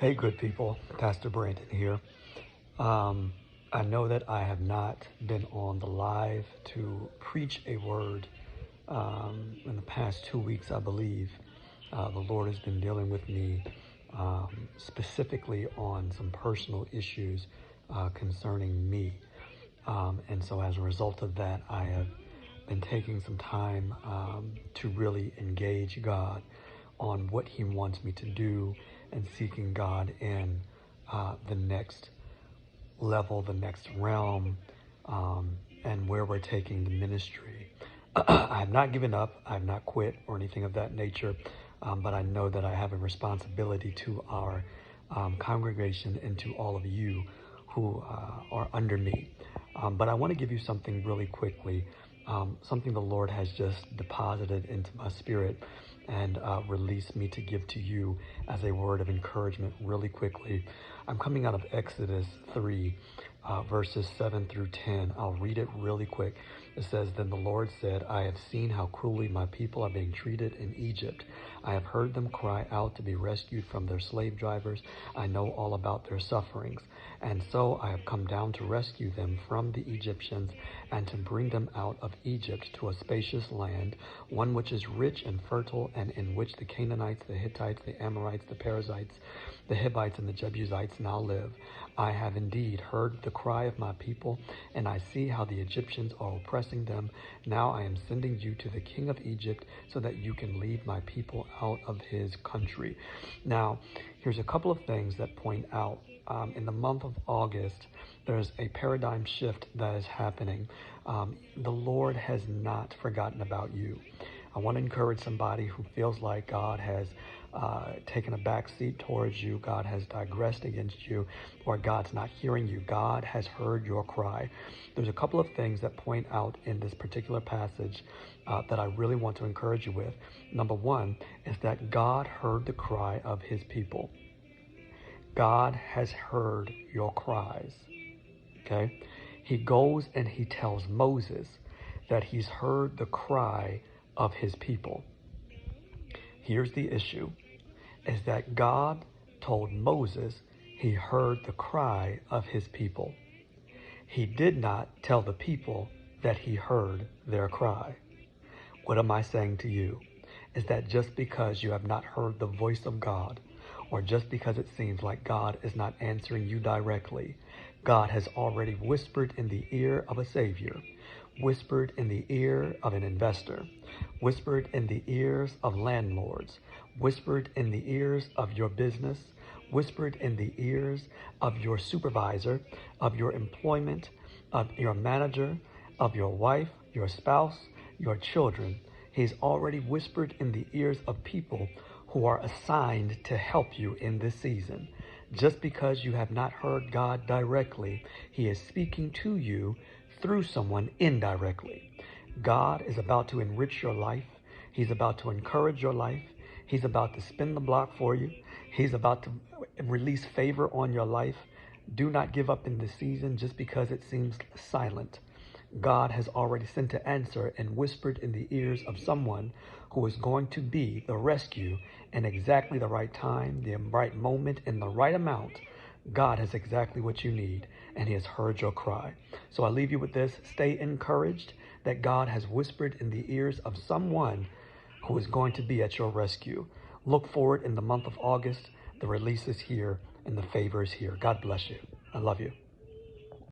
Hey, good people. Pastor Brandon here. I know that I have not been on the live to preach a word in the past 2 weeks, I believe. The Lord has been dealing with me specifically on some personal issues concerning me. And so as a result of that, I have been taking some time to really engage God on what He wants me to do and seeking God in the next level, the next realm, and where we're taking the ministry. I have not given up, I have not quit or anything of that nature, but I know that I have a responsibility to our congregation and to all of you who are under me. But I want to give you something really quickly, something the Lord has just deposited into my spirit and released me to give to you as a word of encouragement really quickly. I'm coming out of Exodus 3, verses 7 through 10. I'll read it really quick. It says, "Then the Lord said, I have seen how cruelly my people are being treated in Egypt. I have heard them cry out to be rescued from their slave drivers. I know all about their sufferings. And so I have come down to rescue them from the Egyptians and to bring them out of Egypt to a spacious land, one which is rich and fertile, and in which the Canaanites, the Hittites, the Amorites, the Perizzites, the Hivites, and the Jebusites now live. I have indeed heard the cry of my people, and I see how the Egyptians are oppressing them. Now I am sending you to the king of Egypt so that you can lead my people out of his country." Now, here's a couple of things that point out. In the month of August, there's a paradigm shift that is happening. The Lord has not forgotten about you. I want to encourage somebody who feels like God has taken a back seat towards you, God has digressed against you, or God's not hearing you. God has heard your cry. There's a couple of things that point out in this particular passage that I really want to encourage you with. Number one is that God heard the cry of his people. God has heard your cries. Okay? He goes and he tells Moses that he's heard the cry of his people. Here's the issue, is that God told Moses he heard the cry of his people. He did not tell the people that he heard their cry. What am I saying to you? Is that just because you have not heard the voice of God, or just because it seems like God is not answering you directly, God has already whispered in the ear of a Savior, whispered in the ear of an investor, whispered in the ears of landlords, whispered in the ears of your business, whispered in the ears of your supervisor, of your employment, of your manager, of your wife, your spouse, your children. He's already whispered in the ears of people who are assigned to help you in this season. Just because you have not heard God directly, he is speaking to you through someone indirectly. God is about to enrich your life. He's about to encourage your life. He's about to spin the block for you. He's about to release favor on your life. Do not give up in this season just because it seems silent. God has already sent an answer and whispered in the ears of someone who is going to be the rescue in exactly the right time, the right moment, in the right amount. God has exactly what you need, and he has heard your cry. So I leave you with this. Stay encouraged that God has whispered in the ears of someone who is going to be at your rescue. Look forward in the month of August. The release is here and the favor is here. God bless you. I love you.